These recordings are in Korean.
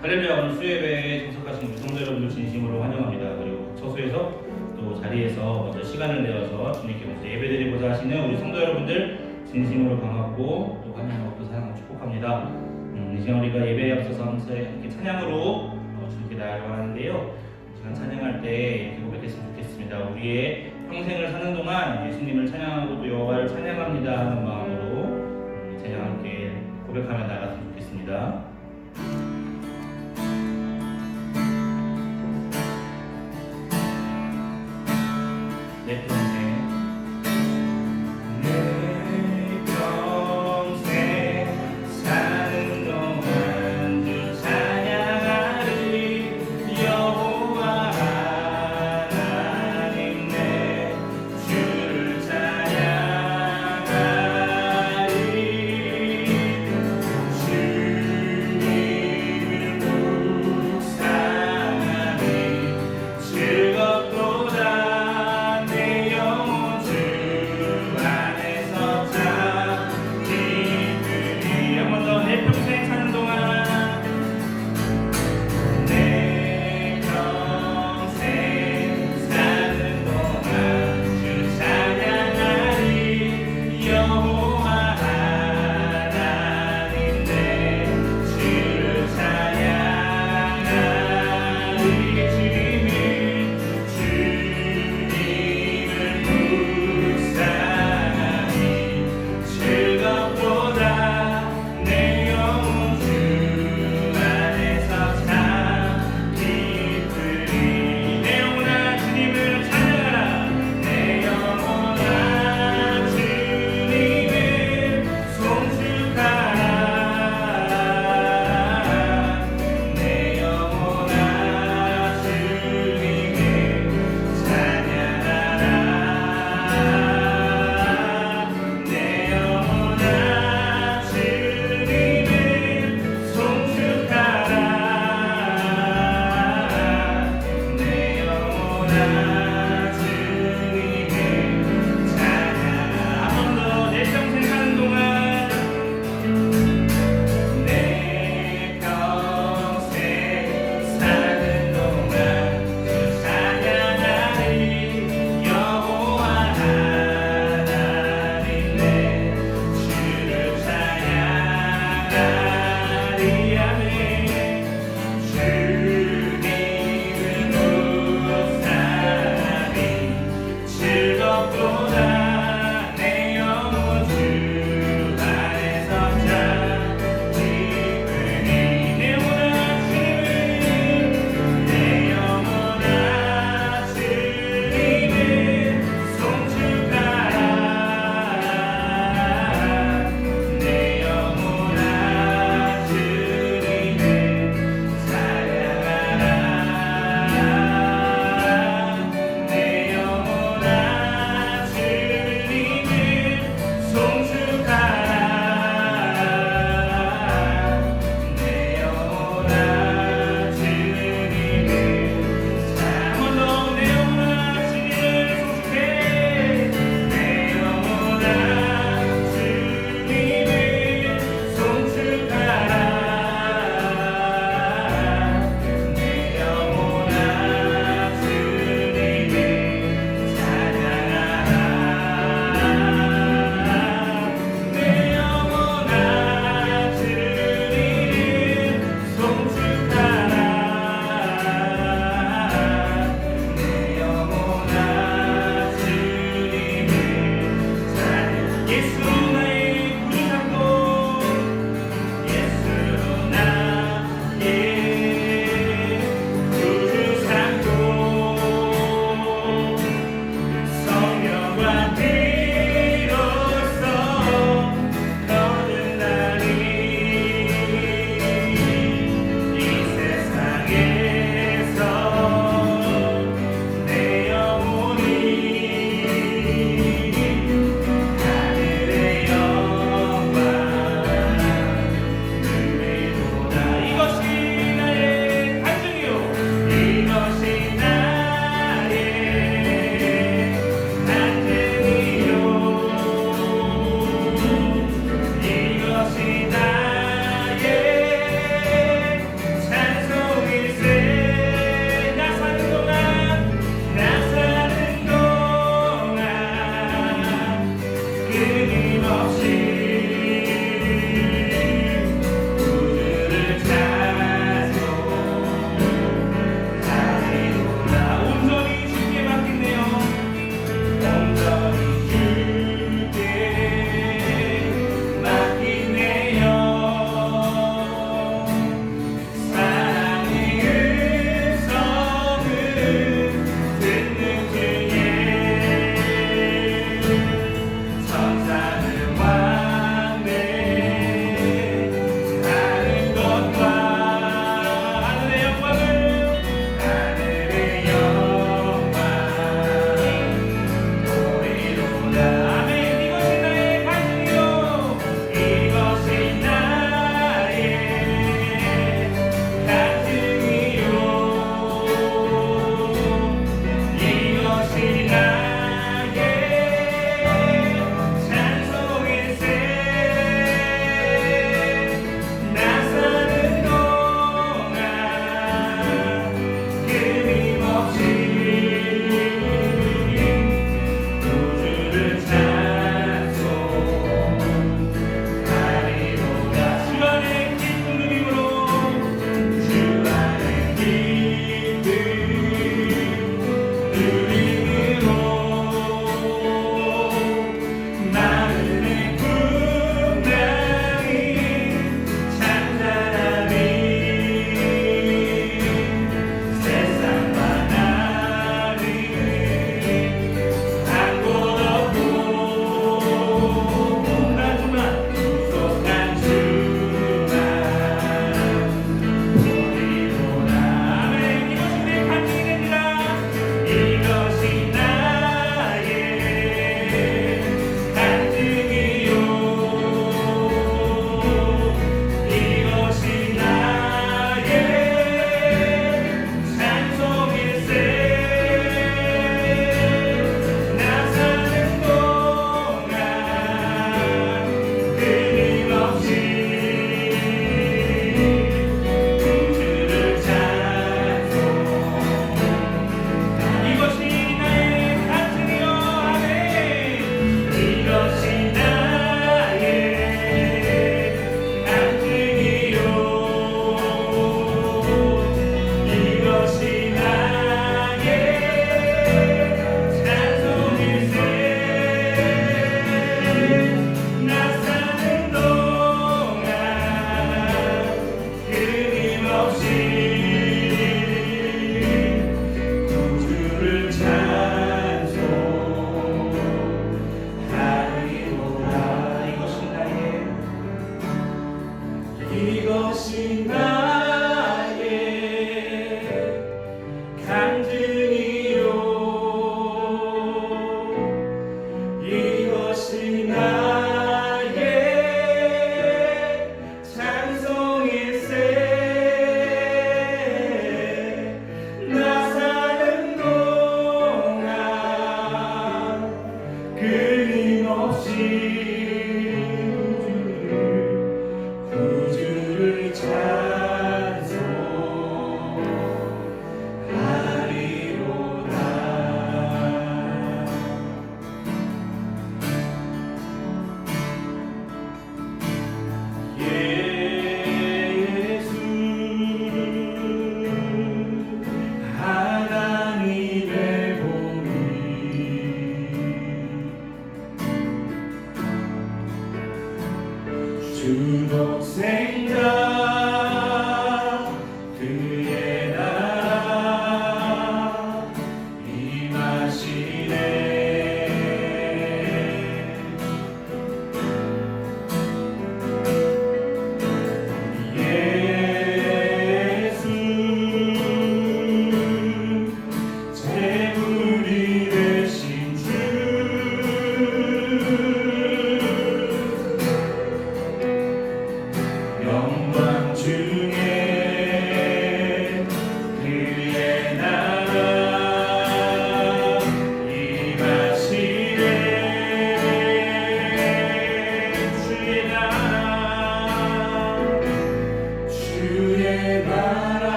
할렐루야. 오늘 수예배에 참석하신 우리 성도 여러분들 진심으로 환영합니다. 그리고 처소에서 또 자리에서 먼저 시간을 내어서 주님께 먼저 예배드리고자 하시는 우리 성도 여러분들 진심으로 반갑고 또 환영하고 또 사랑하고 축복합니다. 이 시간 우리가 예배에 앞서서 함께 찬양으로 주님께 나아가는데요. 이 시간 찬양할 때 이렇게 고백했으면 좋겠습니다. 우리의 평생을 사는 동안 예수님을 찬양하고 또 여호와를 찬양합니다 하는 마음으로 찬양 함께 고백하며 나갔으면 좋겠습니다. 내 평생 사는 동안 주 찬양하리. 여호와 하나님 내 주를 찬양하리. 주님을 묵상하니 즐겁도다 내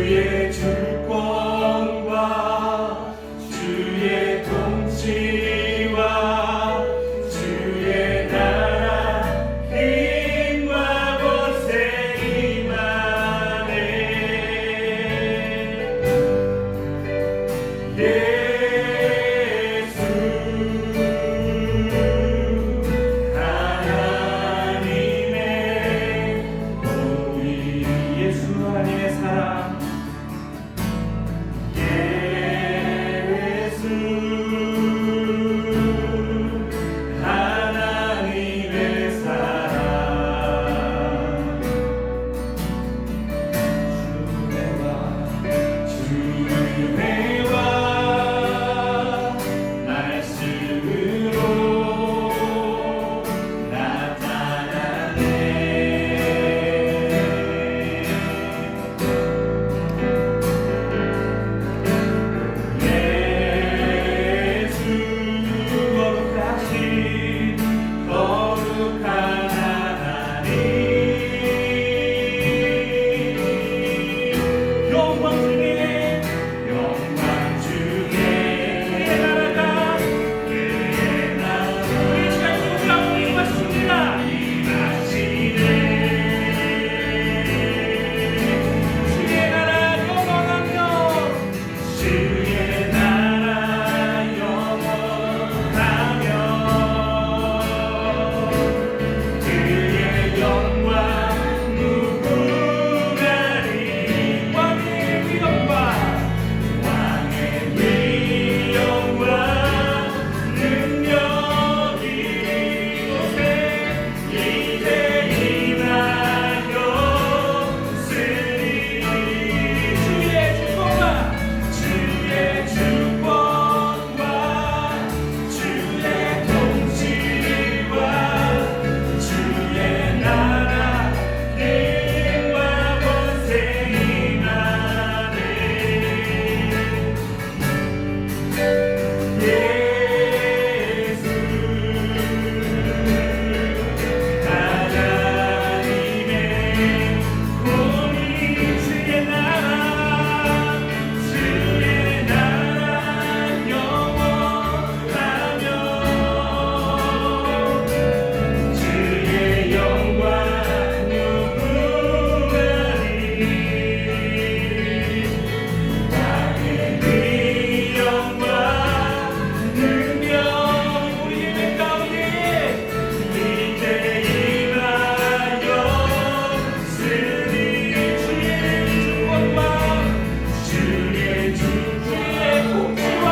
주의 주권과 주의 통치와 주의 나라 힘과 권세 임하네. 예수 하나님의 공의, 예수 하나님의 사랑, 예수 하나님의 사랑, 주의 와 말씀으로 나타나네. 예수 거룩하신 거룩한 하나님, 영광 중에 그의 나라가 그의 나라 우리 시간 주님과 임하십니다. 임하시네. 주의 나라 영원하며 주의 나라 영원하며 그의 영광 무궁하리. 왕의 위엄과 왕의 위엄과 능력이 이곳에 이제 임하였으니 주의 주권과 주의 주권과 주의 통치와 주의 나라 힘과 권세 임하네. 예수 하나님의 공의, 주의 나라 영원하며 주의 영광 무궁하리. 왕의 위엄과 능력 우리 예배 가운데 이제 임하였으니 주의 주권과 주의 통치와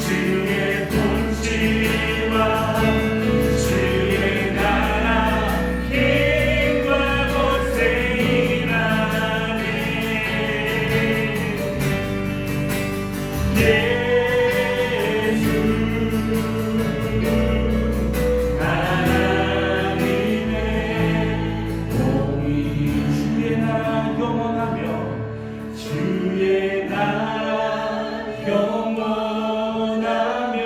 주의 통치와 주의 나라 힘과 권세 임하네. 예수 하나님의 공의, 주의 나라 영원하며 주의 나라 영원하며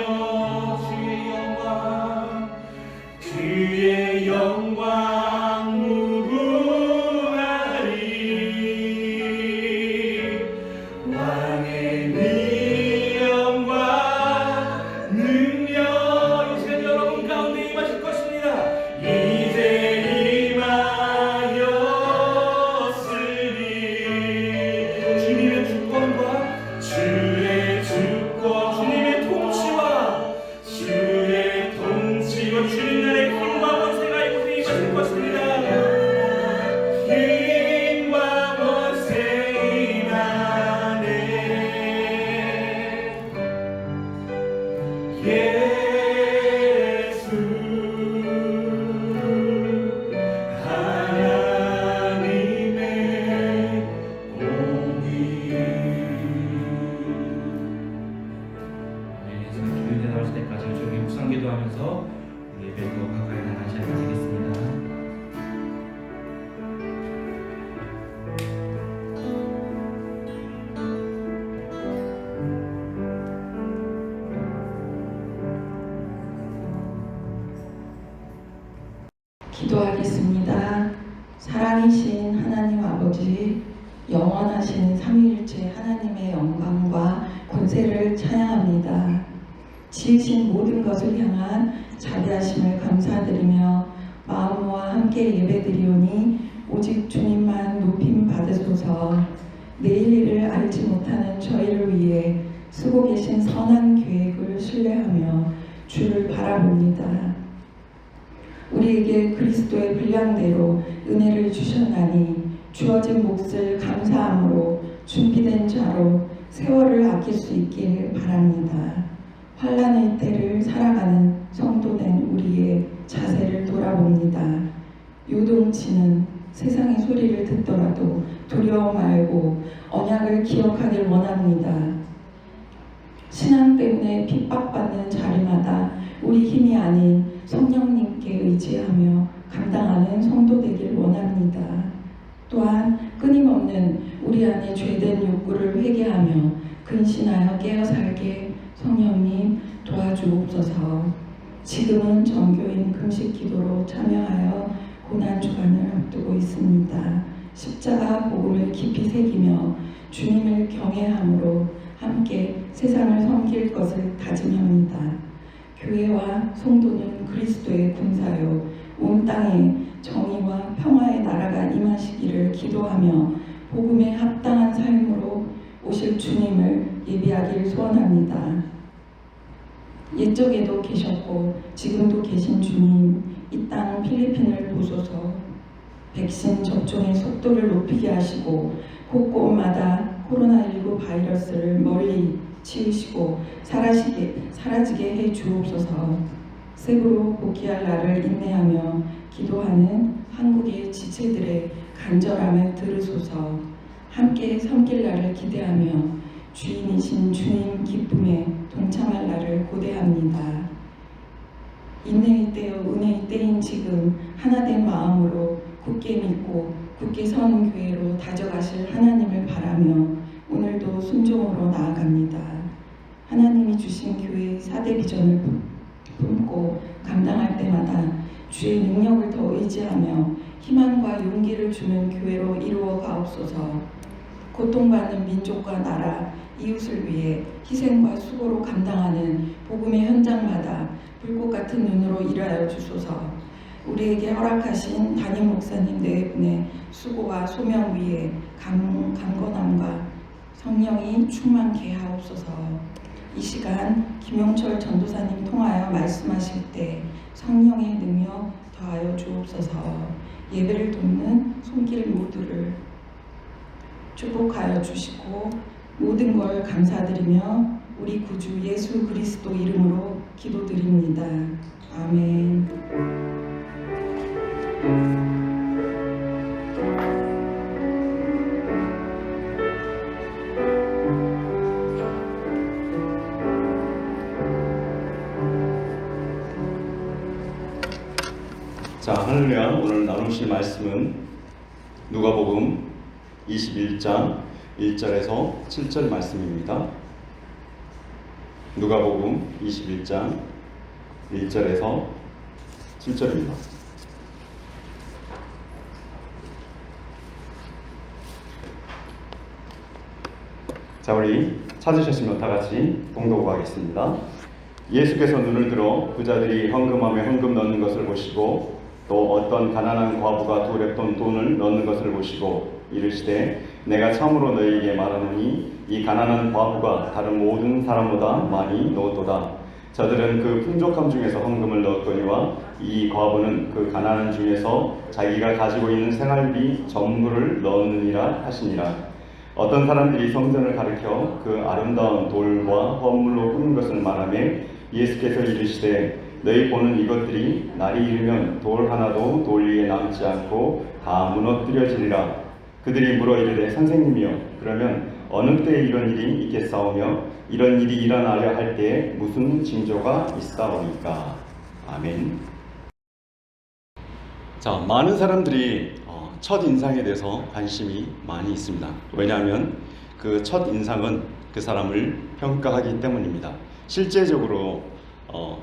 주의 영광 무궁하리. 왕의 위엄과 능력 이 시간 여러분 가운데 임하실 것입니다. 이제 임하였으니 주님의 주권과 주의 주권, 주님의 통치와 주의 통치와 주님 나라의 힘과 권세가 이곳에 임하실 것입니다. 힘과 권세 임하네. 예수 하나님의 공의. 기도에 나올 때까지 조용히 묵상기도하면서 우리 예배도 가까이 나가는 시간 가지겠습니다. 기도하겠습니다. 사랑이신 하나님 아버지, 영원한 영원하신 삼위일체 하나님의 영광과 권세를 찬양합니다. 지으신 모든 것을 향한 자비하심을 감사드리며 마음과 함께 예배드리오니 오직 주님만 높임 받으소서. 내일 일을 알지 못하는 저희를 위해 쓰고 계신 선한 계획을 신뢰하며 주를 바라봅니다. 우리에게 그리스도의 분량대로 은혜를 주셨나니 주어진 몫을 감사함으로 준비된 자로 세월을 아낄 수 있길 바랍니다. 환난의 때를 살아가는 성도된 우리의 자세를 돌아봅니다. 요동치는 세상의 소리를 듣더라도 두려워 말고 언약을 기억하길 원합니다. 신앙 때문에 핍박받는 자리마다 우리 힘이 아닌 성령님께 의지하며 감당하는 성도 되길 원합니다. 또한 끊임없는 우리 안에 죄된 욕구를 회개하며 근신하여 깨어 살게 성령님 도와주옵소서. 지금은 정교인 금식 기도로 참여하여 고난 주간을 앞두고 있습니다. 십자가 복음을 깊이 새기며 주님을 경외함으로 함께 세상을 섬길 것을 다짐합니다. 교회와 성도는 그리스도의 군사요 온 땅에 정의와 평화의 나라가 임하시기를 기도하며 복음에 합당한 삶으로 오실 주님을 예비하길 소원합니다. 옛적에도 계셨고 지금도 계신 주님, 이 땅 필리핀을 보소서. 백신 접종의 속도를 높이게 하시고 곳곳마다 코로나19 바이러스를 멀리 치우시고 사라지게 해 주옵소서. 세부로 복귀할 날을 인내하며 기도하는 한국의 지체들의 간절함을 들으소서. 함께 섬길 날을 기대하며 주인이신 주님 기쁨에 동참할 날을 고대합니다. 인내의 때요 은혜의 때인 지금 하나된 마음으로 굳게 믿고 굳게 선 교회로 다져가실 하나님을 바라며 오늘도 순종으로 나아갑니다. 하나님이 주신 교회의 4대 비전을 품고 감당할 때마다 주의 능력을 더 의지하며 희망과 용기를 주는 교회로 이루어 가옵소서. 고통받는 민족과 나라, 이웃을 위해 희생과 수고로 감당하는 복음의 현장마다 불꽃 같은 눈으로 일하여 주소서. 우리에게 허락하신 담임 목사님 네 분의 수고와 소명 위에 강건함과 성령이 충만케 하옵소서. 이 시간 김용철 전도사님 통하여 말씀하실 때 성령의 능력 더하여 주옵소서. 예배를 돕는 손길 모두를 축복하여 주시고 모든 걸 감사드리며 우리 구주 예수 그리스도 이름으로 기도드립니다. 아멘. 자, 할렐루야. 오늘 나누실 말씀은 누가복음 21장 1절에서 7절 말씀입니다. 누가복음 21장 1절에서 7절입니다. 자, 우리 찾으셨으면 다 같이 봉독하겠습니다. 예수께서 눈을 들어 부자들이 헌금함에 헌금 넣는 것을 보시고 또 어떤 가난한 과부가 두 렙돈 돈을 넣는 것을 보시고 이르시되 내가 참으로 너희에게 말하노니 이 가난한 과부가 다른 모든 사람보다 많이 넣었도다. 저들은 그 풍족함 중에서 헌금을 넣었거니와 이 과부는 그 가난한 중에서 자기가 가지고 있는 생활비 전부를 넣느니라 하시니라. 어떤 사람들이 성전을 가리켜 그 아름다운 돌과 헌물로 꾸민 것을 말하며 예수께서 이르시되 너희 보는 이것들이 날이 이르면 돌 하나도 돌 위에 남지 않고 다 무너뜨려지리라. 그들이 물어 이르되 선생님이여 그러면 어느 때에 이런 일이 있겠사오며 이런 일이 일어나려 할 때에 무슨 징조가 있사오니까. 아멘. 자, 많은 사람들이 첫 인상에 대해서 관심이 많이 있습니다. 왜냐하면 그 첫 인상은 그 사람을 평가하기 때문입니다. 실제적으로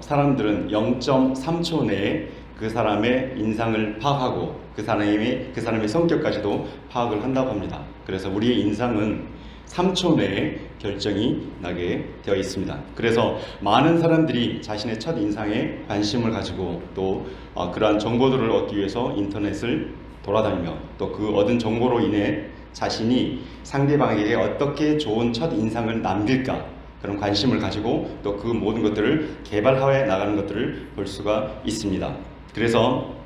사람들은 0.3초 내에 그 사람의 인상을 파악하고 그 사람의 성격까지도 파악을 한다고 합니다. 그래서 우리의 인상은 3초 내에 결정이 나게 되어 있습니다. 그래서 많은 사람들이 자신의 첫 인상에 관심을 가지고 또 그러한 정보들을 얻기 위해서 인터넷을 돌아다니며 또 그 얻은 정보로 인해 자신이 상대방에게 어떻게 좋은 첫 인상을 남길까 그런 관심을 가지고 또 그 모든 것들을 개발하여 나가는 것들을 볼 수가 있습니다. 그래서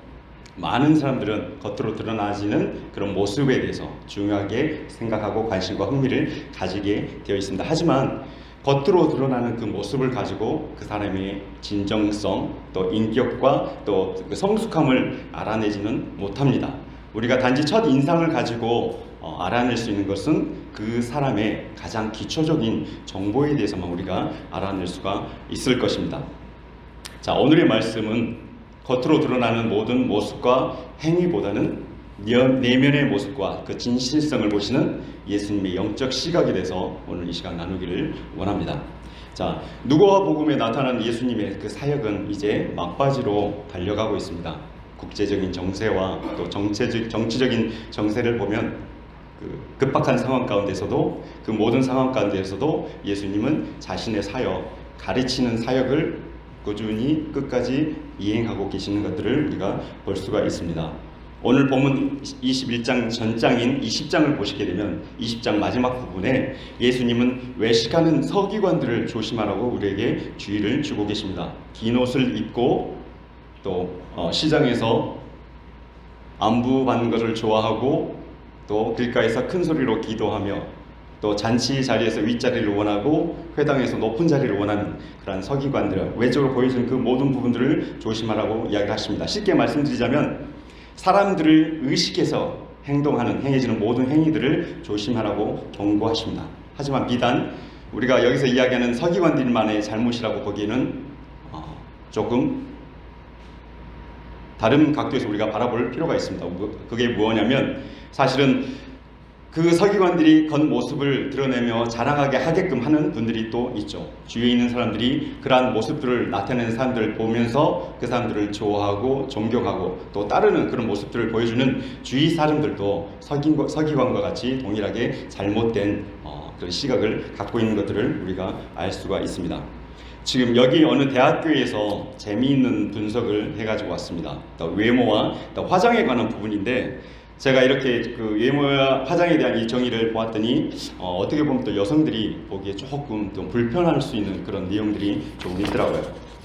많은 사람들은 겉으로 드러나지는 그런 모습에 대해서 중요하게 생각하고 관심과 흥미를 가지게 되어 있습니다. 하지만 겉으로 드러나는 그 모습을 가지고 그 사람의 진정성, 또 인격과 또 그 성숙함을 알아내지는 못합니다. 우리가 단지 첫 인상을 가지고 알아낼 수 있는 것은 그 사람의 가장 기초적인 정보에 대해서만 우리가 알아낼 수가 있을 것입니다. 자, 오늘의 말씀은 겉으로 드러나는 모든 모습과 행위보다는 내면의 모습과 그 진실성을 보시는 예수님의 영적 시각에 대해서 오늘 이 시간 나누기를 원합니다. 자, 누가와 복음에 나타난 예수님의 그 사역은 이제 막바지로 달려가고 있습니다. 국제적인 정세와 또 정치적인 정세를 보면 그 급박한 상황 가운데서도 그 모든 상황 가운데서도 예수님은 자신의 사역, 가르치는 사역을 꾸준히 끝까지 이행하고 계시는 것들을 우리가 볼 수가 있습니다. 오늘 본문 21장 전장인 20장을 보시게 되면 20장 마지막 부분에 예수님은 외식하는 서기관들을 조심하라고 우리에게 주의를 주고 계십니다. 긴 옷을 입고 또 시장에서 안부 받는 것을 좋아하고 또 길가에서 큰 소리로 기도하며 또 잔치 자리에서 윗자리를 원하고 회당에서 높은 자리를 원하는 그러한 서기관들, 외적으로 보여지는 그 모든 부분들을 조심하라고 이야기를 하십니다. 쉽게 말씀드리자면 사람들을 의식해서 행해지는 모든 행위들을 조심하라고 경고하십니다. 하지만 비단 우리가 여기서 이야기하는 서기관들만의 잘못이라고 보기에는 조금 다른 각도에서 우리가 바라볼 필요가 있습니다. 그게 뭐냐면 사실은 그 서기관들이 겉모습을 드러내며 자랑하게 하게끔 하는 분들이 또 있죠. 주위에 있는 사람들이 그러한 모습들을 나타내는 사람들을 보면서 그 사람들을 좋아하고 존경하고 또 따르는 그런 모습들을 보여주는 주위 사람들도 서기관과 같이 동일하게 잘못된 그런 시각을 갖고 있는 것들을 우리가 알 수가 있습니다. 지금 여기 어느 대학교에서 재미있는 분석을 해가지고 왔습니다. 또 외모와 또 화장에 관한 부분인데 제가 이렇게 그 외모와 화장에 대한 이 정의를 보았더니 어떻게 보면 또 여성들이 보기에 조금 좀 불편할 수 있는 그런 내용들이 좀 있더라고요.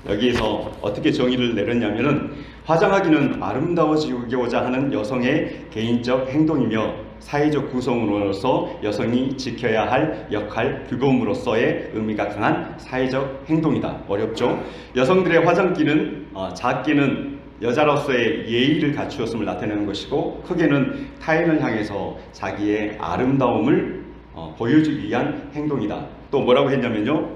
여기에서 어떻게 정의를 내렸냐면은 화장하기는 아름다워지고자 하는 여성의 개인적 행동이며 사회적 구성으로서 여성이 지켜야 할 역할, 규범으로서의 의미가 강한 사회적 행동이다. 어렵죠? 여성들의 화장기는 작게는 여자로서의 예의를 갖추었음을 나타내는 것이고 크게는 타인을 향해서 자기의 아름다움을 보여주기 위한 행동이다. 또 뭐라고 했냐면요,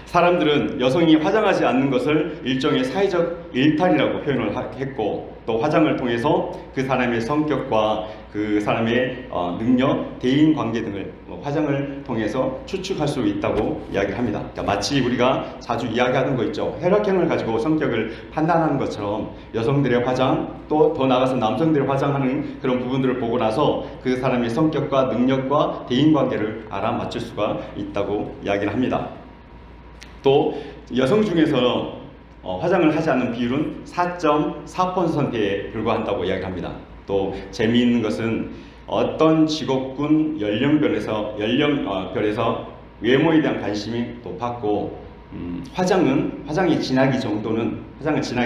사람들은 여성이 화장하지 않는 것을 일종의 사회적 일탈이라고 표현을 했고 또 화장을 통해서 그 사람의 성격과 그 사람의 능력, 대인관계 등을 화장을 통해서 추측할 수 있다고 이야기를 합니다. 그러니까 마치 우리가 자주 이야기하는 거 있죠. 혈액형을 가지고 성격을 판단하는 것처럼 여성들의 화장 또 더 나아가서 남성들의 화장하는 그런 부분들을 보고 나서 그 사람의 성격과 능력과 대인관계를 알아맞힐 수가 있다고 이야기를 합니다. 또 여성 중에서 화장을 하지 않는 비율은 4.4%에 불과한다고 이야기합니다. 또 재미있는 것은 어떤 직업군 연령별에서 외모에 대한 관심이 또 받고 화장을 지나게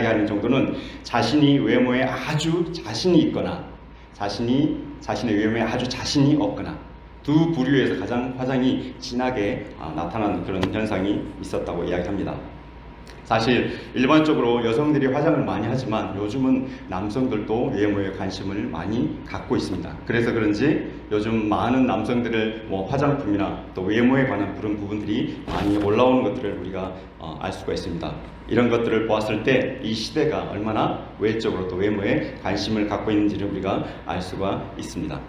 하는 정도는 자신이 외모에 아주 자신이 있거나 자신의 외모에 아주 자신이 없거나 두 부류에서 가장 화장이 진하게 나타나는 그런 현상이 있었다고 이야기합니다. 사실 일반적으로 여성들이 화장을 많이 하지만 요즘은 남성들도 외모에 관심을 많이 갖고 있습니다. 그래서 그런지 요즘 많은 남성들의 화장품이나 또 외모에 관한 그런 부분들이 많이 올라오는 것들을 우리가 알 수가 있습니다. 이런 것들을 보았을 때 이 시대가 얼마나 외적으로 또 외모에 관심을 갖고 있는지를 우리가 알 수가 있습니다.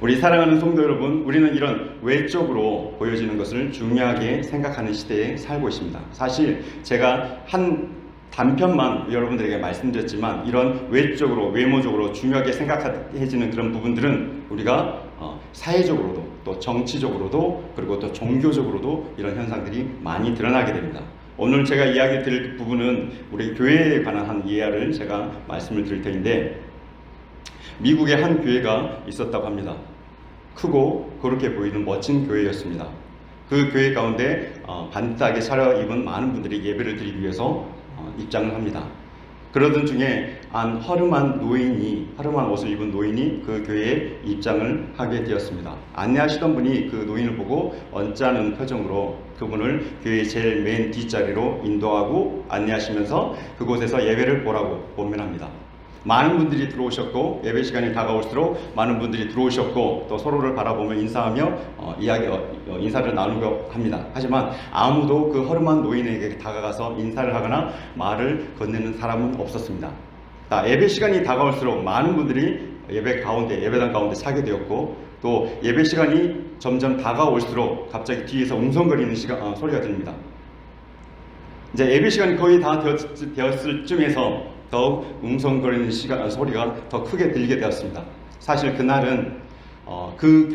우리 사랑하는 성도 여러분, 우리는 이런 외적으로 보여지는 것을 중요하게 생각하는 시대에 살고 있습니다. 사실 제가 한 단편만 여러분들에게 말씀드렸지만 이런 외적으로 외모적으로 중요하게 생각해지는 그런 부분들은 우리가 사회적으로도 또 정치적으로도 그리고 또 종교적으로도 이런 현상들이 많이 드러나게 됩니다. 오늘 제가 이야기 드릴 부분은 우리 교회에 관한 한 예화를 제가 말씀을 드릴 텐데, 미국의 한 교회가 있었다고 합니다. 크고 그렇게 보이는 멋진 교회였습니다. 그 교회 가운데 반듯하게 차려입은 많은 분들이 예배를 드리기 위해서 입장을 합니다. 그러던 중에 한 허름한 옷을 입은 노인이 그 교회에 입장을 하게 되었습니다. 안내하시던 분이 그 노인을 보고 언짢은 표정으로 그분을 교회 제일 맨 뒷자리로 인도하고 안내하시면서 그곳에서 예배를 보라고 권면합니다. 많은 분들이 들어오셨고 예배 시간이 다가올수록 많은 분들이 들어오셨고 또 서로를 바라보며 인사하며 인사를 나누고 합니다. 하지만 아무도 그 허름한 노인에게 다가가서 인사를 하거나 말을 건네는 사람은 없었습니다. 예배 시간이 다가올수록 많은 분들이 예배당 가운데 차게 되었고, 또 예배 시간이 점점 다가올수록 갑자기 뒤에서 웅성거리는 소리가 들립니다. 이제 예배 시간이 거의 다 되었을 쯤에서 더욱 웅성거리는 소리가 더 크게 들리게 되었습니다. 사실 그날은 그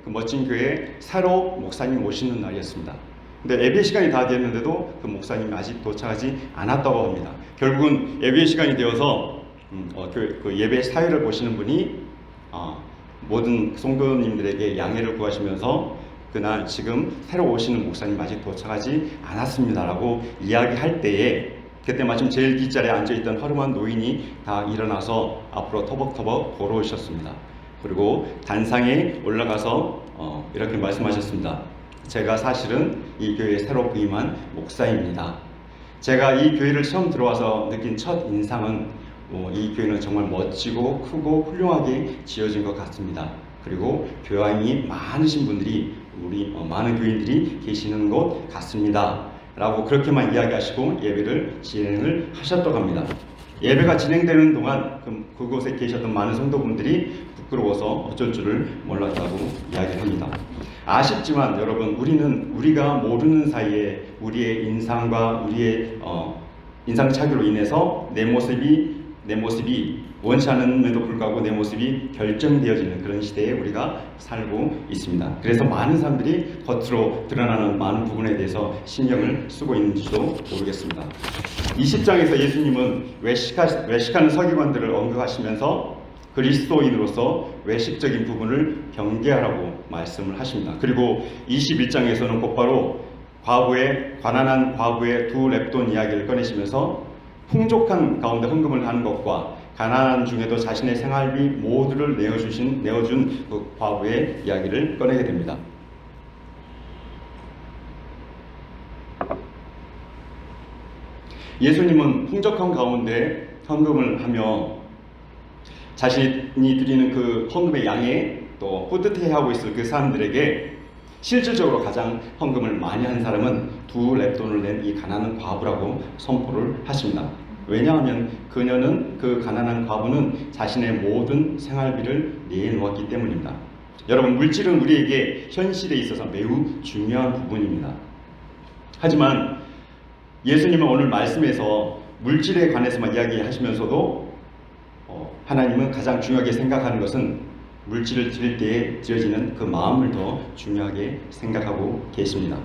멋진 교회에 새로 목사님 오시는 날이었습니다. 근데 예배 시간이 다 됐는데도 그 목사님이 아직 도착하지 않았다고 합니다. 결국은 예배 시간이 되어서 그 예배 사회를 보시는 분이 모든 성도님들에게 양해를 구하시면서 그날 지금 새로 오시는 목사님 아직 도착하지 않았습니다라고 이야기할 때에, 그때 마침 제일 뒷자리에 앉아있던 허름한 노인이 다 일어나서 앞으로 터벅터벅 걸어오셨습니다. 그리고 단상에 올라가서 이렇게 말씀하셨습니다. 제가 사실은 이 교회에 새로 부임한 목사입니다. 제가 이 교회를 처음 들어와서 느낀 첫 인상은 이 교회는 정말 멋지고 크고 훌륭하게 지어진 것 같습니다. 그리고 교양이 많으신 분들이 많은 교인들이 계시는 곳 같습니다. 라고 그렇게만 이야기하시고 예배를 진행을 하셨다고 합니다. 예배가 진행되는 동안 그곳에 계셨던 많은 성도분들이 부끄러워서 어쩔 줄을 몰랐다고 이야기를 합니다. 아쉽지만 여러분, 우리가 모르는 사이에 우리의 인상과 우리의 인상차기로 인해서 내 모습이 원치 않음에도 불구하고 내 모습이 결정되어지는 그런 시대에 우리가 살고 있습니다. 그래서 많은 사람들이 겉으로 드러나는 많은 부분에 대해서 신경을 쓰고 있는지도 모르겠습니다. 20장에서 예수님은 외식하는 서기관들을 언급하시면서 그리스도인으로서 외식적인 부분을 경계하라고 말씀을 하십니다. 그리고 21장에서는 곧바로 가난한 과부의 두 렙돈 이야기를 꺼내시면서 풍족한 가운데 헌금을 하는 것과 가난한 중에도 자신의 생활비 모두를 내어준 그 과부의 이야기를 꺼내게 됩니다. 예수님은 풍족한 가운데 헌금을 하며 자신이 드리는 그 헌금의 양에 또 뿌듯해하고 있을 그 사람들에게 실질적으로 가장 헌금을 많이 한 사람은 두 렙돈을 낸 이 가난한 과부라고 선포를 하십니다. 왜냐하면 그 가난한 과부는 자신의 모든 생활비를 내놓았기 때문입니다. 여러분, 물질은 우리에게 현실에 있어서 매우 중요한 부분입니다. 하지만 예수님은 오늘 말씀에서 물질에 관해서만 이야기하시면서도 하나님은 가장 중요하게 생각하는 것은 물질을 드릴 때에 드려지는 그 마음을 더 중요하게 생각하고 계십니다.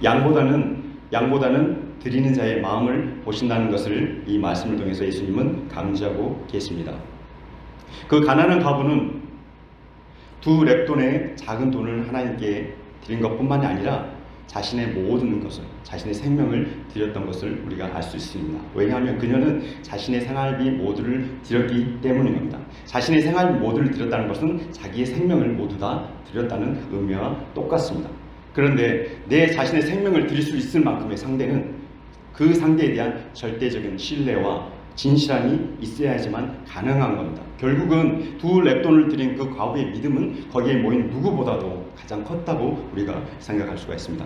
양보다는 드리는 자의 마음을 보신다는 것을 이 말씀을 통해서 예수님은 강조하고 계십니다. 그 가난한 과부는 두 렙돈의 작은 돈을 하나님께 드린 것뿐만이 아니라 자신의 모든 것을, 자신의 생명을 드렸던 것을 우리가 알 수 있습니다. 왜냐하면 그녀는 자신의 생활비 모두를 드렸기 때문인 겁니다. 자신의 생활비 모두를 드렸다는 것은 자기의 생명을 모두 다 드렸다는 의미와 똑같습니다. 그런데 내 자신의 생명을 드릴 수 있을 만큼의 상대는 그 상대에 대한 절대적인 신뢰와 진실함이 있어야지만 가능한 겁니다. 결국은 두 렙돈을 드린 그 과부의 믿음은 거기에 모인 누구보다도 가장 컸다고 우리가 생각할 수가 있습니다.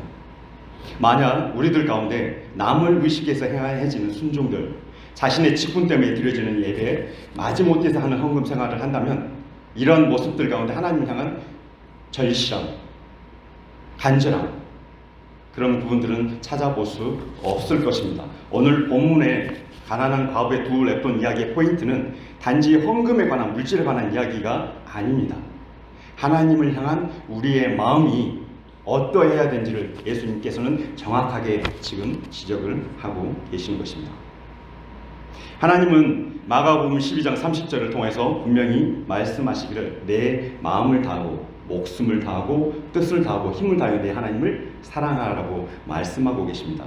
만약 우리들 가운데 남을 의식해서 행해지는 순종들, 자신의 직분 때문에 드려지는 예배에 마지못해서 하는 헌금 생활을 한다면 이런 모습들 가운데 하나님을 향한 절실함, 간절함, 그런 부분들은 찾아볼 수 없을 것입니다. 오늘 본문의 가난한 과부의 두 렙돈 이야기의 포인트는 단지 헌금에 관한, 물질에 관한 이야기가 아닙니다. 하나님을 향한 우리의 마음이 어떠해야 되는지를 예수님께서는 정확하게 지금 지적을 하고 계시는 것입니다. 하나님은 마가복음 12장 30절을 통해서 분명히 말씀하시기를 내 마음을 다하고 목숨을 다하고 뜻을 다하고 힘을 다하여 내 하나님을 사랑하라고 말씀하고 계십니다.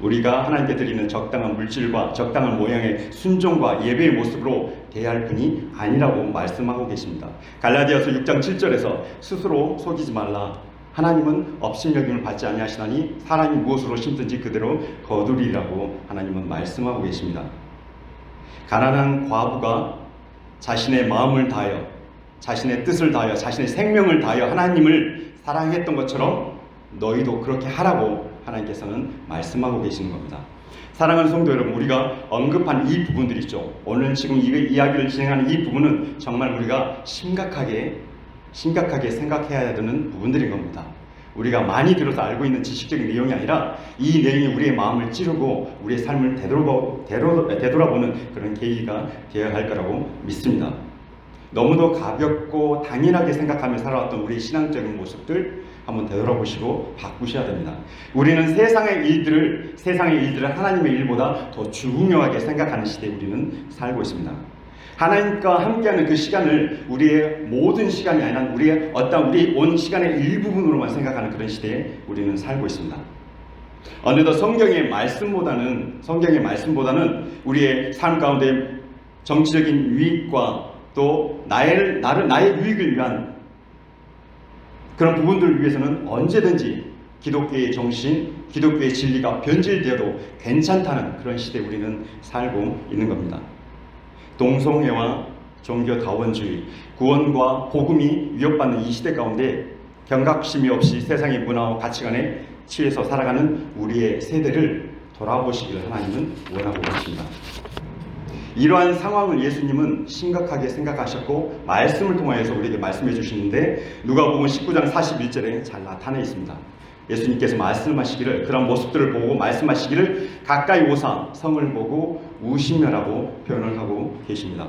우리가 하나님께 드리는 적당한 물질과 적당한 모양의 순종과 예배의 모습으로 대할 뿐이 아니라고 말씀하고 계십니다. 갈라디아서 6장 7절에서 스스로 속이지 말라. 하나님은 업신여김을 받지 아니하시나니 사람이 무엇으로 심든지 그대로 거두리라고 하나님은 말씀하고 계십니다. 가난한 과부가 자신의 마음을 다하여 자신의 뜻을 다하여 자신의 생명을 다하여 하나님을 사랑했던 것처럼 너희도 그렇게 하라고 하나님께서는 말씀하고 계시는 겁니다. 사랑하는 성도 여러분, 우리가 언급한 이 부분들 있죠. 오늘 지금 이 이야기를 진행하는 이 부분은 정말 우리가 심각하게 생각해야 되는 부분들인 겁니다. 우리가 많이 들어서 알고 있는 지식적인 내용이 아니라 이 내용이 우리의 마음을 찌르고 우리의 삶을 되돌아보는 그런 계기가 되어야 할 거라고 믿습니다. 너무도 가볍고 당연하게 생각하며 살아왔던 우리의 신앙적인 모습들 한번 되돌아보시고 바꾸셔야 됩니다. 우리는 세상의 일들을 하나님의 일보다 더 중요하게 생각하는 시대에 우리는 살고 있습니다. 하나님과 함께하는 그 시간을 우리의 모든 시간이 아니라 우리 온 시간의 일부분으로만 생각하는 그런 시대에 우리는 살고 있습니다. 어느덧 성경의 말씀보다는 우리의 삶 가운데 정치적인 유익과 또 나의 유익을 위한 그런 부분들을 위해서는 언제든지 기독교의 정신, 기독교의 진리가 변질되어도 괜찮다는 그런 시대에 우리는 살고 있는 겁니다. 동성애와 종교다원주의, 구원과 복음이 위협받는 이 시대 가운데 경각심이 없이 세상의 문화와 가치관에 취해서 살아가는 우리의 세대를 돌아보시기를 하나님은 원하고 계십니다. 이러한 상황을 예수님은 심각하게 생각하셨고 말씀을 통하여서 우리에게 말씀해 주시는데 누가복음 19장 41절에 잘 나타나 있습니다. 예수님께서 말씀하시기를, 그런 모습들을 보고 말씀하시기를 가까이 오사 성을 보고 우시며라고 표현을 하고 계십니다.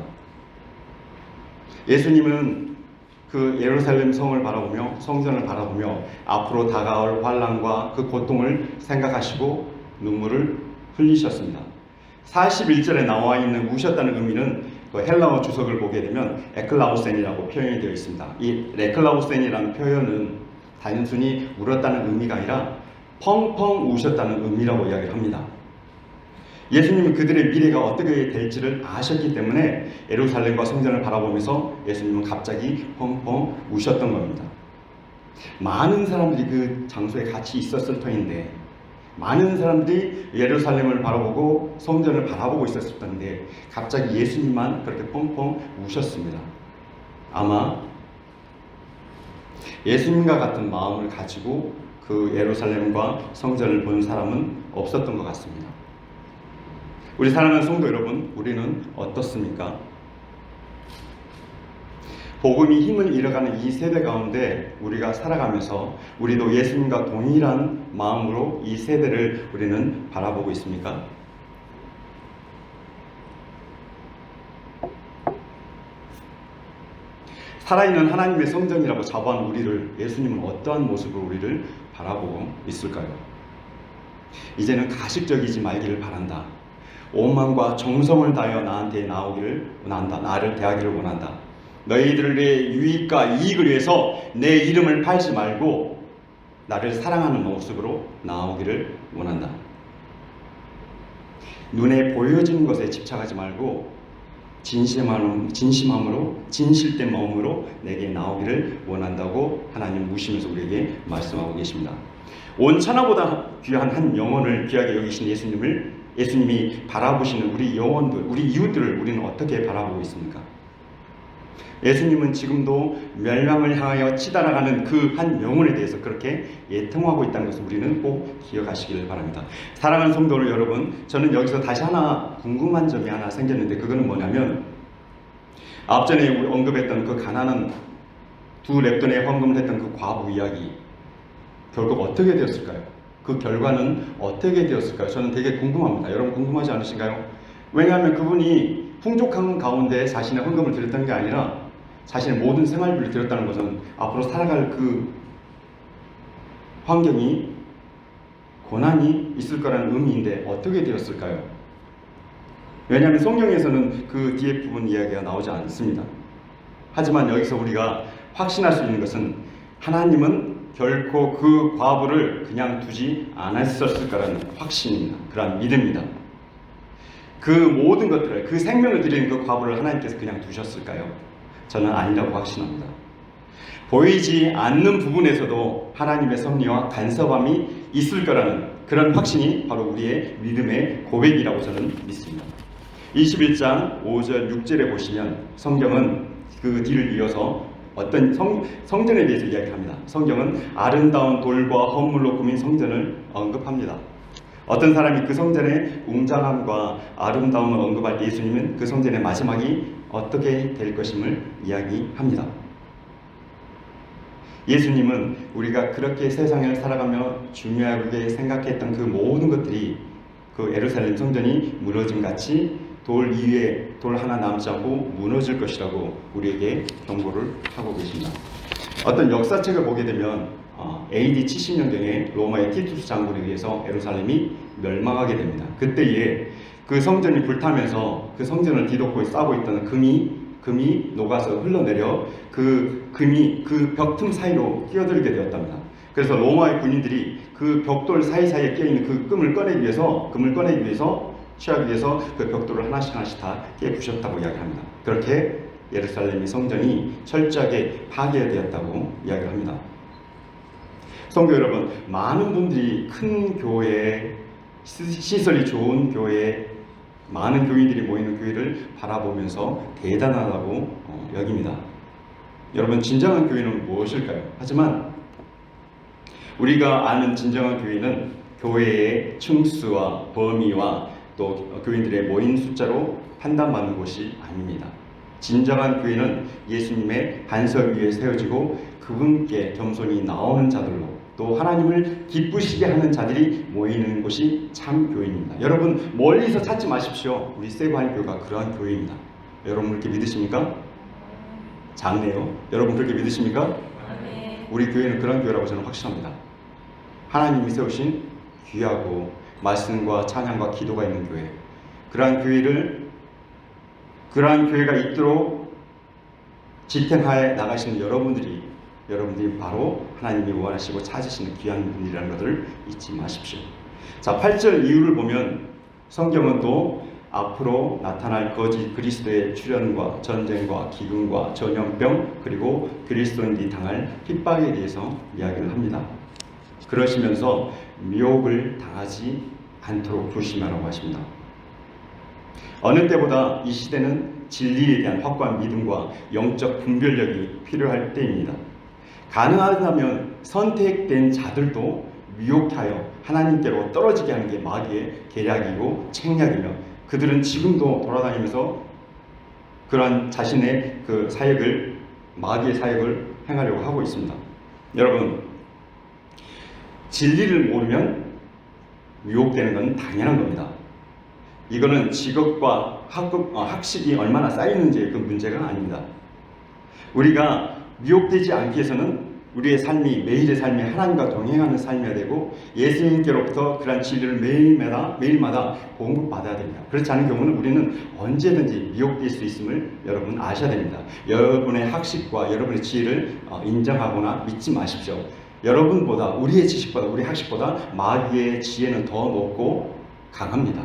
예수님은 그 예루살렘 성을 바라보며 성전을 바라보며 앞으로 다가올 환난과 그 고통을 생각하시고 눈물을 흘리셨습니다. 41절에 나와 있는 우셨다는 의미는 그 헬라어 주석을 보게 되면 에클라우센이라고 표현이 되어 있습니다. 이 에클라우센이라는 표현은 단순히 울었다는 의미가 아니라 펑펑 우셨다는 의미라고 이야기를 합니다. 예수님은 그들의 미래가 어떻게 될지를 아셨기 때문에 예루살렘과 성전을 바라보면서 예수님은 갑자기 펑펑 우셨던 겁니다. 많은 사람들이 그 장소에 같이 있었을 터인데, 많은 사람들이 예루살렘을 바라보고 성전을 바라보고 있었을 텐데 갑자기 예수님만 그렇게 펑펑 우셨습니다. 아마 예수님과 같은 마음을 가지고 그 예루살렘과 성전을 본 사람은 없었던 것 같습니다. 우리 사랑하는 성도 여러분, 우리는 어떻습니까? 복음이 힘을 잃어가는 이 세대 가운데 우리가 살아가면서 우리도 예수님과 동일한 마음으로 이 세대를 우리는 바라보고 있습니까? 살아있는 하나님의 성전이라고 자부한 우리를 예수님은 어떠한 모습으로 우리를 바라보고 있을까요? 이제는 가식적이지 말기를 바란다. 온 마음과 정성을 다하여 나한테 나오기를 원한다. 나를 대하기를 원한다. 너희들의 유익과 이익을 위해서 내 이름을 팔지 말고 나를 사랑하는 모습으로 나오기를 원한다. 눈에 보여지는 것에 집착하지 말고 진심함으로 진실된 마음으로 내게 나오기를 원한다고 하나님 우시면서 우리에게 말씀하고 계십니다. 온 천하보다 귀한 한 영혼을 귀하게 여기신 예수님이 바라보시는 우리 영혼들, 우리 이웃들을 우리는 어떻게 바라보고 있습니까? 예수님은 지금도 멸망을 향하여 치달아가는 그 한 영혼에 대해서 그렇게 예통하고 있다는 것을 우리는 꼭 기억하시기를 바랍니다. 사랑하는 성도 여러분, 저는 여기서 다시 하나 궁금한 점이 하나 생겼는데 그거는 뭐냐면 앞전에 우리 언급했던 그 가난한 두 렙돈에 헌금을 했던 그 과부 이야기, 결국 어떻게 되었을까요? 그 결과는 어떻게 되었을까요? 저는 되게 궁금합니다. 여러분 궁금하지 않으신가요? 왜냐하면 그분이 풍족한 가운데 자신의 헌금을 드렸던 게 아니라 자신의 모든 생활비를 드렸다는 것은 앞으로 살아갈 그 환경이 고난이 있을 거라는 의미인데 어떻게 되었을까요? 왜냐하면 성경에서는 그 뒤에 부분 이야기가 나오지 않습니다. 하지만 여기서 우리가 확신할 수 있는 것은 하나님은 결코 그 과부를 그냥 두지 않았었을 거라는 확신입니다. 그러한 믿음입니다. 그 모든 것들을, 그 생명을 드리는 그 과부를 하나님께서 그냥 두셨을까요? 저는 아니라고 확신합니다. 보이지 않는 부분에서도 하나님의 섭리와 간섭함이 있을 거라는 그런 확신이 바로 우리의 믿음의 고백이라고 저는 믿습니다. 21장 5절 6절에 보시면 성경은 그 뒤를 이어서 어떤 성전에 대해서 이야기합니다. 성경은 아름다운 돌과 헌물로 꾸민 성전을 언급합니다. 어떤 사람이 그 성전의 웅장함과 아름다움을 언급할 때 예수님은 그 성전의 마지막이 어떻게 될 것임을 이야기합니다. 예수님은 우리가 그렇게 세상을 살아가며 중요하게 생각했던 그 모든 것들이 그 예루살렘 성전이 무너짐 같이 돌 위에 돌 하나 남지 않고 무너질 것이라고 우리에게 경고를 하고 계십니다. 어떤 역사책을 보게 되면 AD 70년경에 로마의 티투스 장군에 의해서 예루살렘이 멸망하게 됩니다. 그때에 그 성전이 불타면서 그 성전을 뒤덮고 싸고 있던 금이 녹아서 흘러내려 그 금이 그 벽틈 사이로 끼어들게 되었답니다. 그래서 로마의 군인들이 그 벽돌 사이사이에 끼어있는 그 금을 꺼내기 위해서 취하기 위해서 그 벽돌을 하나씩 다 깨부셨다고 이야기합니다. 그렇게 예루살렘의 성전이 철저하게 파괴되었다고 이야기를 합니다. 성도 여러분, 많은 분들이 큰 교회, 시설이 좋은 교회, 많은 교인들이 모이는 교회를 바라보면서 대단하다고 여깁니다. 여러분, 진정한 교회는 무엇일까요? 하지만 우리가 아는 진정한 교회는 교회의 층수와 범위와 또 교인들의 모인 숫자로 판단받는 곳이 아닙니다. 진정한 교회는 예수님의 반석 위에 세워지고 그분께 겸손히 나오는 자들로 또 하나님을 기쁘시게 하는 자들이 모이는 곳이 참 교회입니다. 여러분 멀리서 찾지 마십시오. 우리 세브한교회가 그러한 교회입니다. 여러분 그렇게 믿으십니까? 작네요. 여러분 그렇게 믿으십니까? 우리 교회는 그런 교회라고 저는 확신합니다. 하나님이 세우신 귀하고 말씀과 찬양과 기도가 있는 교회, 그러한 교회가 있도록 지탱하에 나가시는 여러분들이 바로 하나님이 원하시고 찾으시는 귀한 분이라는 것을 잊지 마십시오. 자, 8절 이후를 보면 성경은 또 앞으로 나타날 거짓 그리스도의 출현과 전쟁과 기근과 전염병 그리고 그리스도인들이 당할 핍박에 대해서 이야기를 합니다. 그러시면서 미혹을 당하지 않도록 조심하라고 하십니다. 어느 때보다 이 시대는 진리에 대한 확고한 믿음과 영적 분별력이 필요할 때입니다. 가능하다면 선택된 자들도 미혹하여 하나님께로 떨어지게 하는 게 마귀의 계략이고 책략이며 그들은 지금도 돌아다니면서 그러한 자신의 그 사역을 마귀의 사역을 행하려고 하고 있습니다. 여러분, 진리를 모르면 유혹되는 건 당연한 겁니다. 이거는 직업과 학식이 얼마나 쌓이는지의 그 문제가 아닙니다. 우리가 미혹되지 않기 위해서는 우리의 삶이 매일의 삶이 하나님과 동행하는 삶이어야 되고 예수님께로부터 그런 진리를 매일마다 공급받아야 됩니다. 그렇지 않은 경우는 우리는 언제든지 미혹될 수 있음을 여러분 아셔야 됩니다. 여러분의 학식과 여러분의 지혜를 인정하거나 믿지 마십시오. 여러분보다 우리의 지식보다 우리 학식보다 마귀의 지혜는 더 높고 강합니다.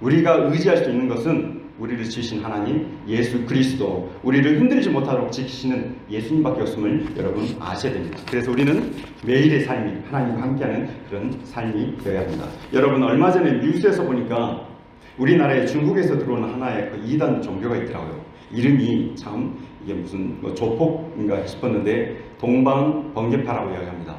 우리가 의지할 수 있는 것은 우리를 지으신 하나님 예수 그리스도, 우리를 흔들지 못하도록 지키시는 예수님밖에 없음을 여러분 아셔야 됩니다. 그래서 우리는 매일의 삶이 하나님과 함께하는 그런 삶이 되어야 합니다. 여러분 얼마 전에 뉴스에서 보니까 우리나라에 중국에서 들어오는 하나의 그 이단 종교가 있더라고요. 이름이 참 이게 무슨 조폭인가 싶었는데 동방번개파라고 이야기합니다.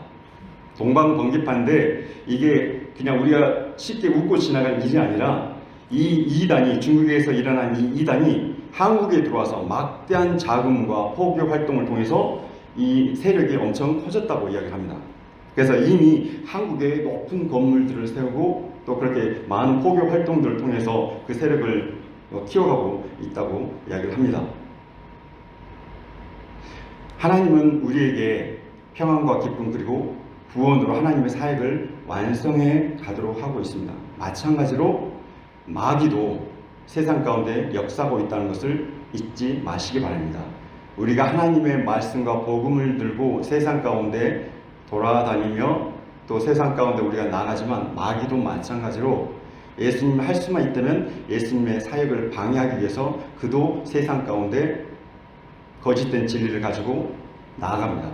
동방번개파인데 이게 그냥 우리가 쉽게 웃고 지나갈 일이 아니라 이 이단이 중국에서 일어난 이 이단이 한국에 들어와서 막대한 자금과 포교 활동을 통해서 이 세력이 엄청 커졌다고 이야기합니다. 그래서 이미 한국에 높은 건물들을 세우고 또 그렇게 많은 포교 활동들을 통해서 그 세력을 키워가고 있다고 이야기를 합니다. 하나님은 우리에게 평안과 기쁨 그리고 구원으로 하나님의 사역을 완성해 가도록 하고 있습니다. 마찬가지로 마귀도 세상 가운데 역사하고 있다는 것을 잊지 마시기 바랍니다. 우리가 하나님의 말씀과 복음을 들고 세상 가운데 돌아다니며 또 세상 가운데 우리가 나가지만 마귀도 마찬가지로 예수님 할 수만 있다면 예수님의 사역을 방해하기 위해서 그도 세상 가운데 거짓된 진리를 가지고 나아갑니다.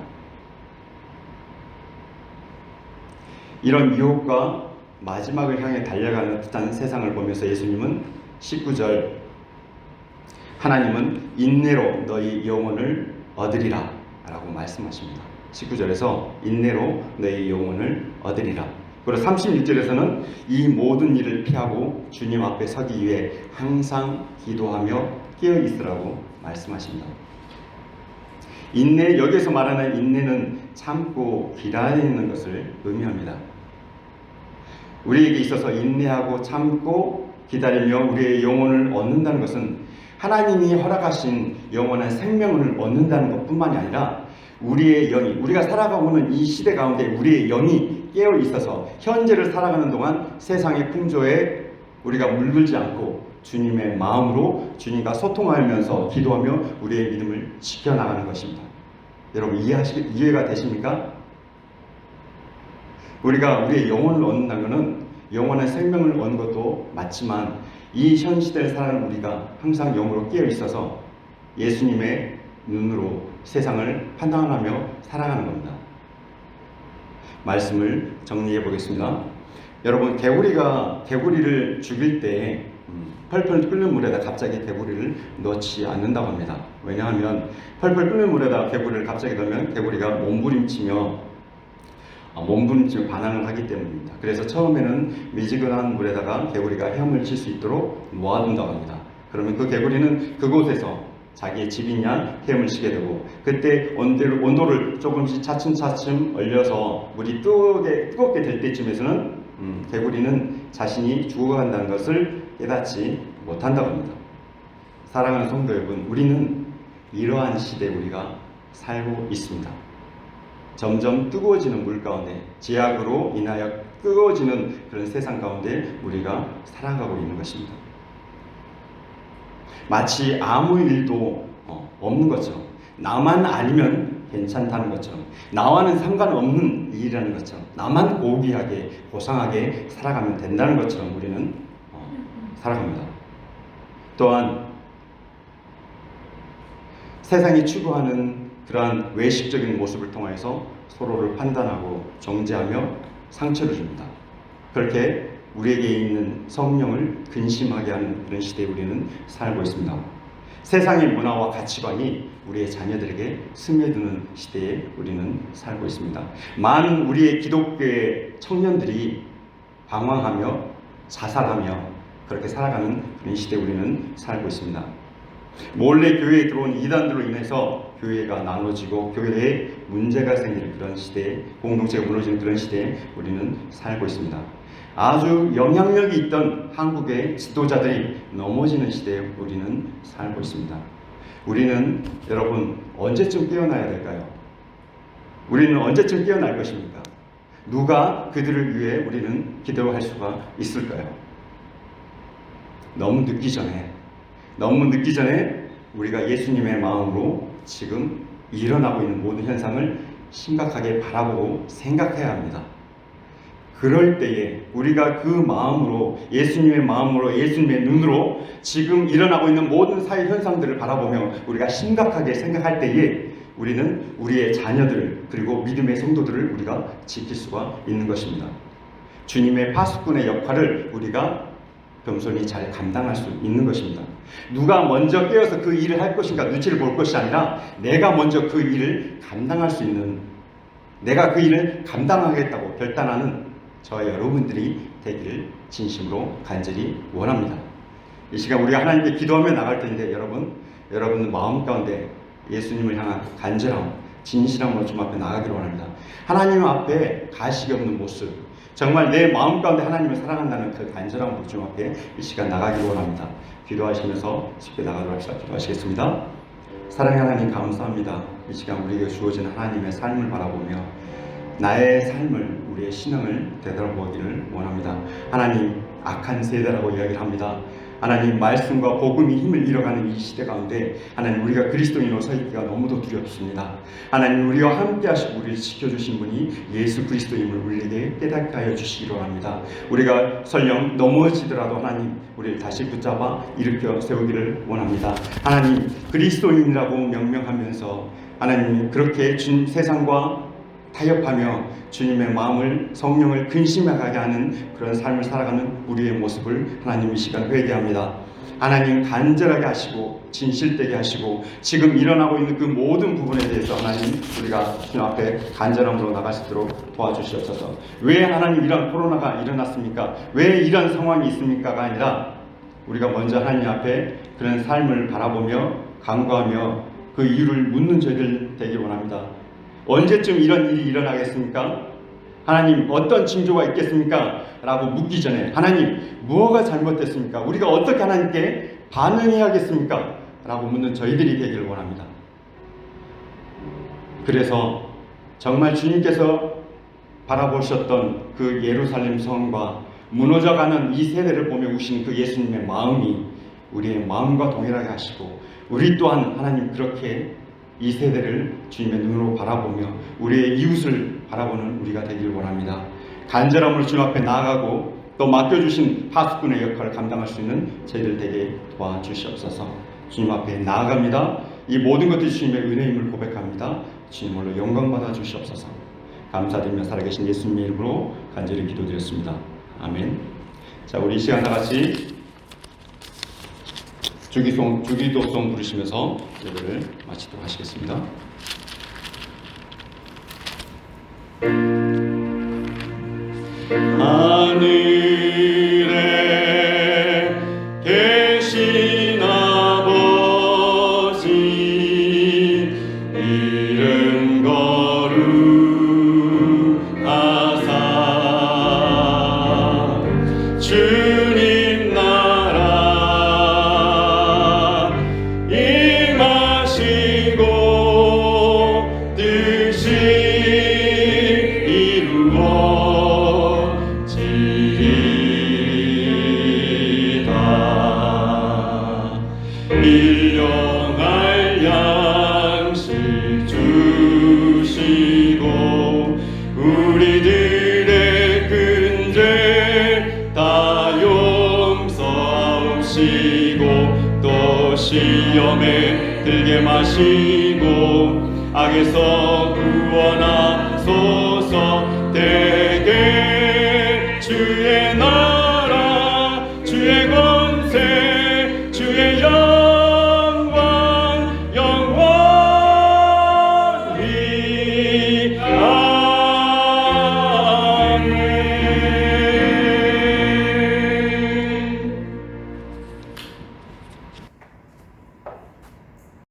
이런 유혹과 마지막을 향해 달려가는 듯한 세상을 보면서 예수님은 19절 하나님은 인내로 너희 영혼을 얻으리라 라고 말씀하십니다. 19절에서 인내로 너희 영혼을 얻으리라. 그리고 36절에서는 이 모든 일을 피하고 주님 앞에 서기 위해 항상 기도하며 깨어 있으라고 말씀하십니다. 인내, 여기서 말하는 인내는 참고 기다리는 것을 의미합니다. 우리에게 있어서 인내하고 참고 기다리며 우리의 영혼을 얻는다는 것은 하나님이 허락하신 영원한 생명을 얻는다는 것뿐만이 아니라 우리의 영이, 우리가 살아가고 있는 이 시대 가운데 우리의 영이 깨어 있어서 현재를 살아가는 동안 세상의 풍조에 우리가 물들지 않고 주님의 마음으로 주님과 소통하면서 기도하며 우리의 믿음을 지켜나가는 것입니다. 여러분 이해가 되십니까? 우리가 우리의 영혼을 얻는다는 것은 영원한 생명을 얻는 것도 맞지만 이 현 시대를 살아가는 우리가 항상 영으로 깨어 있어서 예수님의 눈으로 세상을 판단하며 살아가는 겁니다. 말씀을 정리해 보겠습니다. 여러분 개구리를 죽일 때 펄펄 끓는 물에다 갑자기 개구리를 넣지 않는다고 합니다. 왜냐하면 펄펄 끓는 물에다 개구리를 갑자기 넣으면 개구리가 몸부림치며 반항을 하기 때문입니다. 그래서 처음에는 미지근한 물에다가 개구리가 헤엄을 칠 수 있도록 놓아둔다고 합니다. 그러면 그 개구리는 그곳에서 자기의 집인 양 헤엄을 치게 되고 그때 온도를 조금씩 차츰차츰 얼려서 물이 뜨겁게 될 때쯤에서는 개구리는 자신이 죽어간다는 것을 깨닫지 못한다고 합니다. 사랑하는 성도 여러분, 우리는 이러한 시대에 우리가 살고 있습니다. 점점 뜨거워지는 물 가운데 제약으로 인하여 뜨거워지는 그런 세상 가운데 우리가 살아가고 있는 것입니다. 마치 아무 일도 없는 것처럼, 나만 아니면 괜찮다는 것처럼, 나와는 상관없는 일이라는 것처럼, 나만 고귀하게 고상하게 살아가면 된다는 것처럼 우리는 살아갑니다. 또한 세상이 추구하는 그러한 외식적인 모습을 통해서 서로를 판단하고 정죄하며 상처를 줍니다. 그렇게 우리에게 있는 성령을 근심하게 하는 그런 시대에 우리는 살고 있습니다. 세상의 문화와 가치관이 우리의 자녀들에게 스며드는 시대에 우리는 살고 있습니다. 많은 우리의 기독교의 청년들이 방황하며 자살하며 그렇게 살아가는 그런 시대에 우리는 살고 있습니다. 몰래 교회에 들어온 이단들로 인해서 교회가 나눠지고 교회에 문제가 생기는 그런 시대에, 공동체가 무너지는 그런 시대에 우리는 살고 있습니다. 아주 영향력이 있던 한국의 지도자들이 넘어지는 시대에 우리는 살고 있습니다. 우리는 여러분 언제쯤 깨어나야 될까요? 우리는 언제쯤 깨어날 것입니까? 누가 그들을 위해 우리는 기도할 수가 있을까요? 너무 늦기 전에 우리가 예수님의 마음으로 지금 일어나고 있는 모든 현상을 심각하게 바라보고 생각해야 합니다. 그럴 때에 우리가 그 마음으로, 예수님의 마음으로, 예수님의 눈으로 지금 일어나고 있는 모든 사회 현상들을 바라보며 우리가 심각하게 생각할 때에 우리는 우리의 자녀들 그리고 믿음의 성도들을 우리가 지킬 수가 있는 것입니다. 주님의 파수꾼의 역할을 우리가 겸손히 잘 감당할 수 있는 것입니다. 누가 먼저 깨어서 그 일을 할 것인가 눈치를 볼 것이 아니라 내가 먼저 그 일을 감당할 수 있는, 내가 그 일을 감당하겠다고 결단하는 저와 여러분들이 되기를 진심으로 간절히 원합니다. 이 시간 우리가 하나님께 기도하며 나갈 텐데 여러분 마음 가운데 예수님을 향한 간절함, 진실함으로 주님 앞에 나가기를 원합니다. 하나님 앞에 가식이 없는 모습, 정말 내 마음 가운데 하나님을 사랑한다는 그 간절함으로 주님 앞에 이 시간 나가기를 원합니다. 기도하시면서 쉽게 나가도록 합시다. 기도하시겠습니다. 사랑의 하나님, 감사합니다. 이 시간 우리에게 주어진 하나님의 삶을 바라보며 나의 삶을, 우리의 신앙을 되돌아보기를 원합니다. 하나님, 악한 세대라고 이야기를 합니다. 하나님, 말씀과 복음이 힘을 잃어가는 이 시대 가운데 하나님, 우리가 그리스도인으로 서 있기가 너무도 두렵습니다. 하나님, 우리와 함께 하시고 우리를 지켜주신 분이 예수 그리스도임을 우리에게 깨닫게 하여 주시기 원합니다. 우리가 설령 넘어지더라도 하나님, 우리를 다시 붙잡아 일으켜 세우기를 원합니다. 하나님, 그리스도인이라고 명명하면서 하나님, 그렇게 세상과 타협하며 주님의 마음을, 성령을 근심하게 하는 그런 삶을 살아가는 우리의 모습을 하나님 이 시간 회개합니다. 하나님, 간절하게 하시고 진실되게 하시고 지금 일어나고 있는 그 모든 부분에 대해서 하나님, 우리가 주님 앞에 간절함으로 나갈 수 있도록 도와주시옵소서. 왜 하나님 이런 코로나가 일어났습니까? 왜 이런 상황이 있습니까가 아니라 우리가 먼저 하나님 앞에 그런 삶을 바라보며 간구하며 그 이유를 묻는 저희들 되길 원합니다. 언제쯤 이런 일이 일어나겠습니까? 하나님, 어떤 징조가 있겠습니까? 라고 묻기 전에 하나님, 무엇가 잘못됐습니까? 우리가 어떻게 하나님께 반응해야겠습니까? 라고 묻는 저희들이 되기를 원합니다. 그래서 정말 주님께서 바라보셨던 그 예루살렘 성과 무너져가는 이 세대를 보며 우신 그 예수님의 마음이 우리의 마음과 동일하게 하시고 우리 또한 하나님 그렇게 이 세대를 주님의 눈으로 바라보며 우리의 이웃을 바라보는 우리가 되길 원합니다. 간절함으로 주님 앞에 나아가고 또 맡겨주신 파수꾼의 역할을 감당할 수 있는 저희들 되게 도와주시옵소서. 주님 앞에 나아갑니다. 이 모든 것들이 주님의 은혜임을 고백합니다. 주님으로 영광 받아 주시옵소서. 감사드리며 살아계신 예수님의 이름으로 간절히 기도드렸습니다. 아멘. 자, 우리 이 시간 다 같이 주기도송 부르시면서 예배를 마치도록 하시겠습니다. 하늘에 계신 아버지 이름 거룩하사 주님 나라 임하시고 뜻이 이루어지리이다. 일용할 양식 주시고 우리들의 근죄 다 용서하시고 또 시험에 들게 마시고 악에서 구원하소서.